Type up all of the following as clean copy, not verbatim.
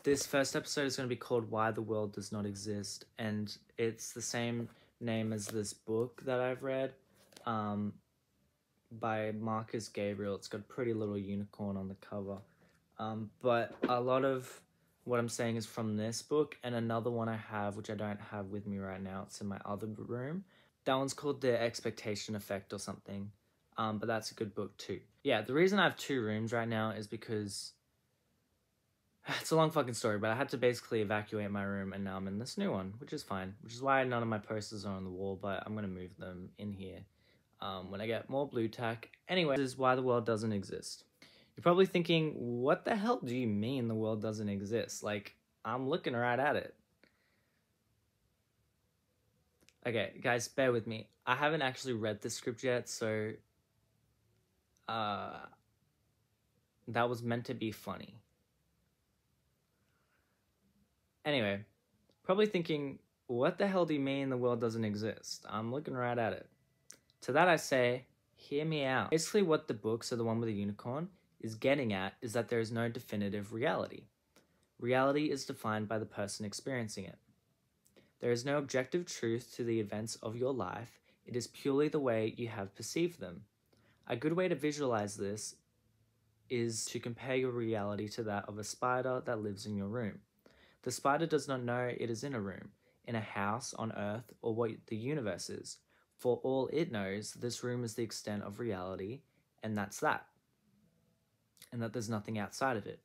This first episode is going to be called Why the World Does Not Exist, and it's the same name as this book that I've read by Marcus Gabriel. It's got a pretty little unicorn on the cover. But a lot of what I'm saying is from this book, and another one I have, which I don't have with me right now. It's in my other room. That one's called The Expectation Effect or something. But that's a good book too. Yeah, the reason I have two rooms right now is because it's a long fucking story, but I had to basically evacuate my room, and now I'm in this new one, which is fine. Which is why none of my posters are on the wall, but I'm going to move them in here when I get more blue tack. Anyway, this is Why the World Doesn't Exist. You're probably thinking, what the hell do you mean the world doesn't exist? Like, I'm looking right at it. Okay, guys, bear with me. I haven't actually read the script yet, so that was meant to be funny. Anyway, probably thinking, what the hell do you mean the world doesn't exist? I'm looking right at it. To that I say, hear me out. Basically what the book, so the one with the unicorn, is getting at is that there is no definitive reality. Reality is defined by the person experiencing it. There is no objective truth to the events of your life. It is purely the way you have perceived them. A good way to visualize this is to compare your reality to that of a spider that lives in your room. The spider does not know it is in a room, in a house, on Earth, or what the universe is. For all it knows, this room is the extent of reality, and that's that. And that there's nothing outside of it.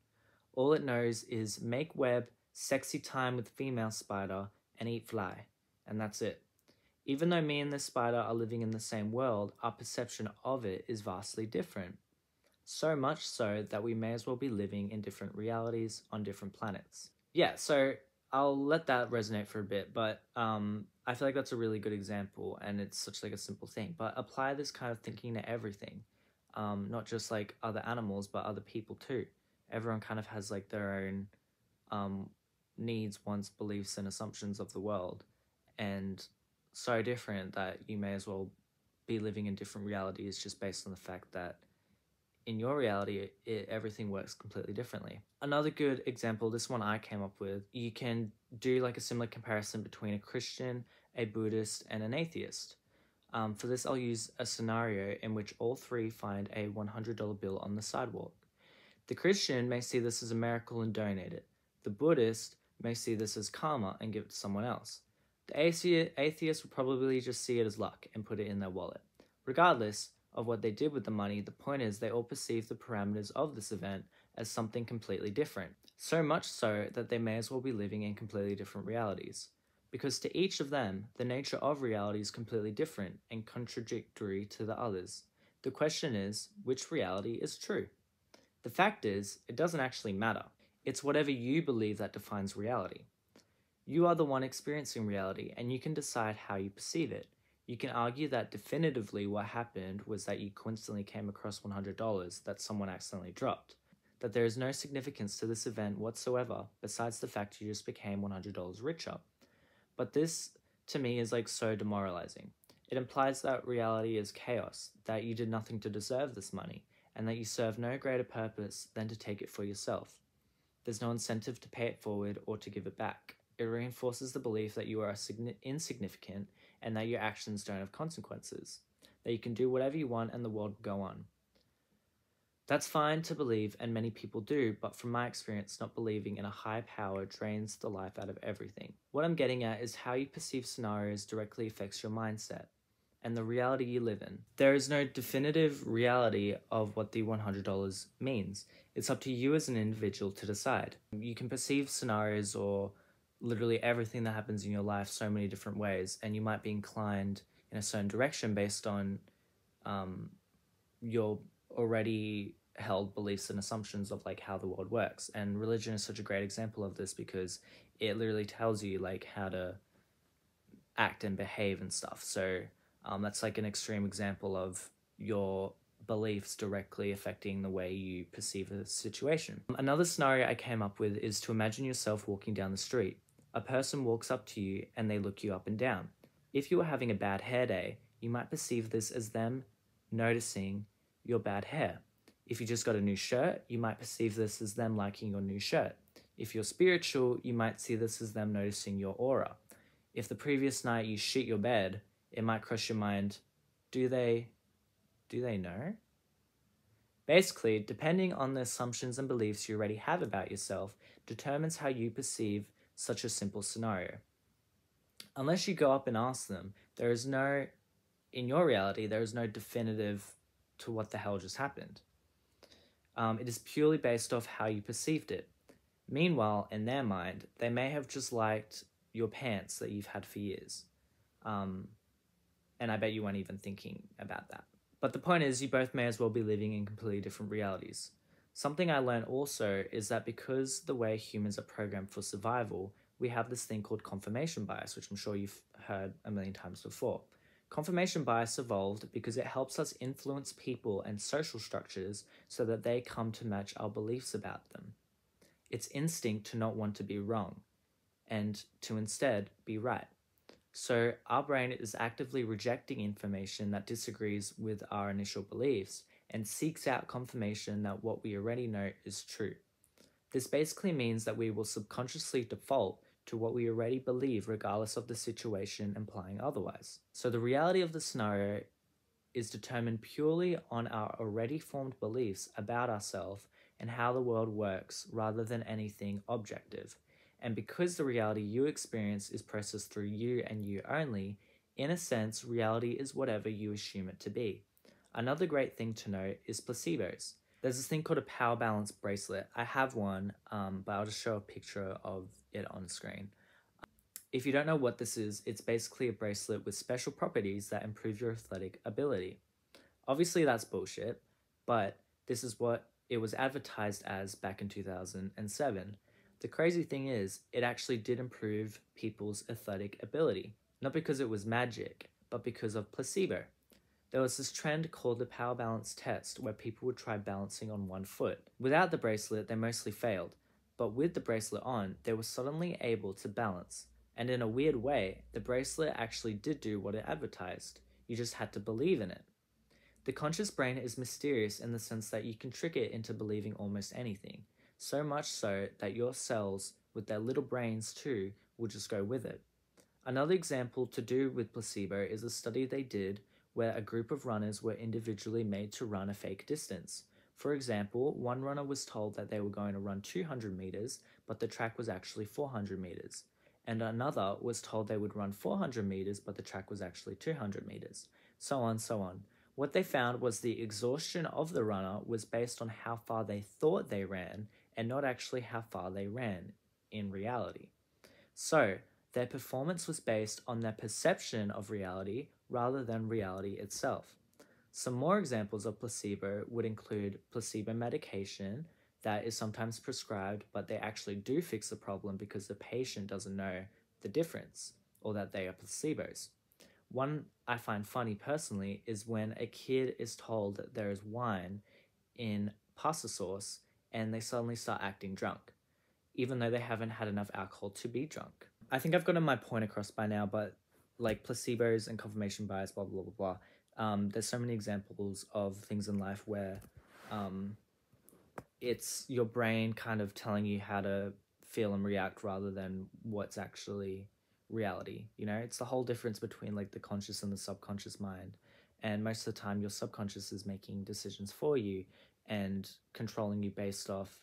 All it knows is make web, sexy time with female spider, and eat fly. And that's it. Even though me and this spider are living in the same world, our perception of it is vastly different. So much so that we may as well be living in different realities on different planets. Yeah, so I'll let that resonate for a bit, but I feel like that's a really good example, and it's such like a simple thing. But apply this kind of thinking to everything, not just like other animals, but other people too. Everyone kind of has like their own needs, wants, beliefs, and assumptions of the world, and so different that you may as well be living in different realities just based on the fact that in your reality, everything works completely differently. Another good example, this one I came up with, you can do like a similar comparison between a Christian, a Buddhist, and an atheist. For this, I'll use a scenario in which all three find a $100 bill on the sidewalk. The Christian may see this as a miracle and donate it. The Buddhist may see this as karma and give it to someone else. The atheist would probably just see it as luck and put it in their wallet. Regardless of what they did with the money, the point is they all perceive the parameters of this event as something completely different. So much so that they may as well be living in completely different realities. Because to each of them, the nature of reality is completely different and contradictory to the others. The question is, which reality is true? The fact is, it doesn't actually matter. It's whatever you believe that defines reality. You are the one experiencing reality, and you can decide how you perceive it. You can argue that definitively what happened was that you coincidentally came across $100 that someone accidentally dropped. That there is no significance to this event whatsoever besides the fact you just became $100 richer. But this, to me, is like so demoralizing. It implies that reality is chaos, that you did nothing to deserve this money, and that you serve no greater purpose than to take it for yourself. There's no incentive to pay it forward or to give it back. It reinforces the belief that you are insignificant and that your actions don't have consequences, that you can do whatever you want and the world will go on. That's fine to believe, and many people do, but from my experience, not believing in a high power drains the life out of everything. What I'm getting at is how you perceive scenarios directly affects your mindset and the reality you live in. There is no definitive reality of what the $100 means. It's up to you as an individual to decide. You can perceive scenarios or literally everything that happens in your life so many different ways, and you might be inclined in a certain direction based on your already held beliefs and assumptions of like how the world works. And religion is such a great example of this because it literally tells you like how to act and behave and stuff. So that's like an extreme example of your beliefs directly affecting the way you perceive a situation. Another scenario I came up with is to imagine yourself walking down the street. A person walks up to you and they look you up and down. If you were having a bad hair day, you might perceive this as them noticing your bad hair. If you just got a new shirt, you might perceive this as them liking your new shirt. If you're spiritual, you might see this as them noticing your aura. If the previous night you shit your bed, it might cross your mind, do they know? Basically, depending on the assumptions and beliefs you already have about yourself, determines how you perceive such a simple scenario. Unless you go up and ask them, in your reality, there is no definitive to what the hell just happened. It is purely based off how you perceived it. Meanwhile, in their mind, they may have just liked your pants that you've had for years. And I bet you weren't even thinking about that. But the point is, you both may as well be living in completely different realities. Something I learned also is that because the way humans are programmed for survival, we have this thing called confirmation bias, which I'm sure you've heard a million times before. Confirmation bias evolved because it helps us influence people and social structures so that they come to match our beliefs about them. It's instinct to not want to be wrong and to instead be right. So our brain is actively rejecting information that disagrees with our initial beliefs and seeks out confirmation that what we already know is true. This basically means that we will subconsciously default to what we already believe regardless of the situation implying otherwise. So the reality of the scenario is determined purely on our already formed beliefs about ourselves and how the world works rather than anything objective. And because the reality you experience is processed through you and you only, in a sense, reality is whatever you assume it to be. Another great thing to note is placebos. There's this thing called a power balance bracelet. I have one, but I'll just show a picture of it on screen. If you don't know what this is, it's basically a bracelet with special properties that improve your athletic ability. Obviously that's bullshit, but this is what it was advertised as back in 2007. The crazy thing is, it actually did improve people's athletic ability, not because it was magic, but because of placebo. There was this trend called the power balance test where people would try balancing on one foot. Without the bracelet, they mostly failed, but with the bracelet on, they were suddenly able to balance. And in a weird way, the bracelet actually did do what it advertised. You just had to believe in it. The conscious brain is mysterious in the sense that you can trick it into believing almost anything. So much so that your cells, with their little brains too, will just go with it. Another example to do with placebo is a study they did where a group of runners were individually made to run a fake distance. For example, one runner was told that they were going to run 200 meters, but the track was actually 400 meters. And another was told they would run 400 meters, but the track was actually 200 meters. So on, so on. What they found was the exhaustion of the runner was based on how far they thought they ran and not actually how far they ran in reality. So, their performance was based on their perception of reality rather than reality itself. Some more examples of placebo would include placebo medication that is sometimes prescribed, but they actually do fix the problem because the patient doesn't know the difference or that they are placebos. One I find funny personally is when a kid is told that there is wine in pasta sauce and they suddenly start acting drunk, even though they haven't had enough alcohol to be drunk. I think I've gotten my point across by now, but like placebos and confirmation bias, blah, blah, blah, blah. There's so many examples of things in life where it's your brain kind of telling you how to feel and react rather than what's actually reality. You know, it's the whole difference between like the conscious and the subconscious mind. And most of the time, your subconscious is making decisions for you and controlling you based off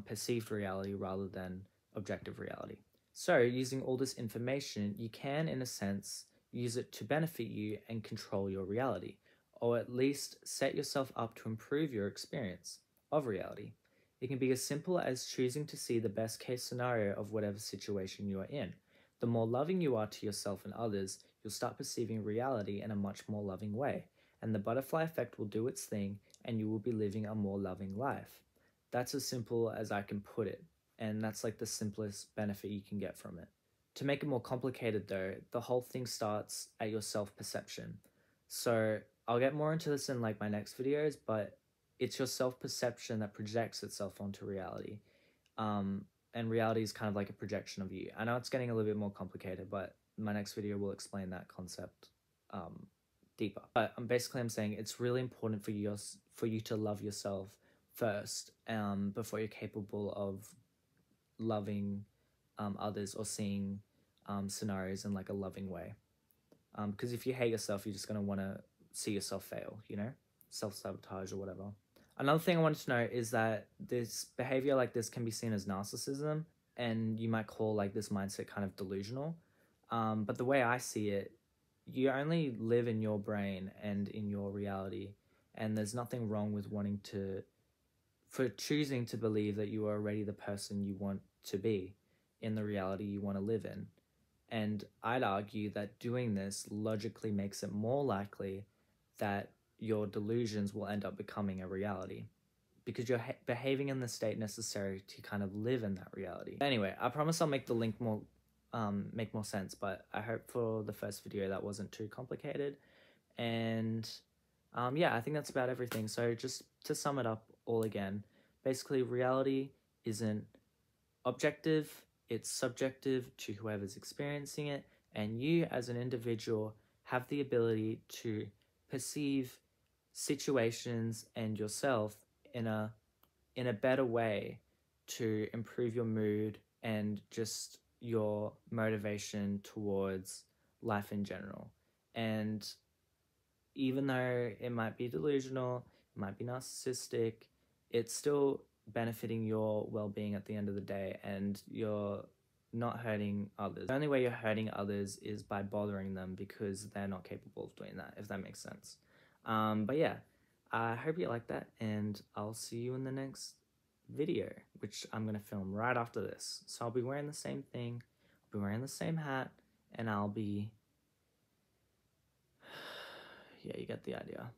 perceived reality rather than objective reality. So, using all this information, you can, in a sense, use it to benefit you and control your reality, or at least set yourself up to improve your experience of reality. It can be as simple as choosing to see the best case scenario of whatever situation you are in. The more loving you are to yourself and others, you'll start perceiving reality in a much more loving way, and the butterfly effect will do its thing, and you will be living a more loving life. That's as simple as I can put it, and that's like the simplest benefit you can get from it. To make it more complicated though, the whole thing starts at your self-perception. So I'll get more into this in like my next videos, but it's your self-perception that projects itself onto reality. And reality is kind of like a projection of you. I know it's getting a little bit more complicated, but my next video will explain that concept deeper. But I'm saying it's really important for you to love yourself first, before you're capable of loving others or seeing scenarios in like a loving way. Because if you hate yourself, you're just going to want to see yourself fail, you know, self-sabotage or whatever. Another thing I wanted to know is that this behavior like this can be seen as narcissism, and you might call like this mindset kind of delusional. But the way I see it, you only live in your brain and in your reality, and there's nothing wrong with for choosing to believe that you are already the person you want to be in the reality you want to live in. And I'd argue that doing this logically makes it more likely that your delusions will end up becoming a reality because you're behaving in the state necessary to kind of live in that reality. Anyway, I promise I'll make the link make more sense, but I hope for the first video that wasn't too complicated. And yeah, I think that's about everything. So just to sum it up all again, basically reality isn't objective, it's subjective to whoever's experiencing it, and you as an individual have the ability to perceive situations and yourself in a better way to improve your mood and just your motivation towards life in general. And even though it might be delusional, it might be narcissistic, it's still benefiting your well-being at the end of the day, and you're not hurting others. The only way you're hurting others is by bothering them because they're not capable of doing that, if that makes sense. But yeah, I hope you like that, and I'll see you in the next video, which I'm going to film right after this. So I'll be wearing the same thing, I'll be wearing the same hat, and I'll be... yeah, you get the idea.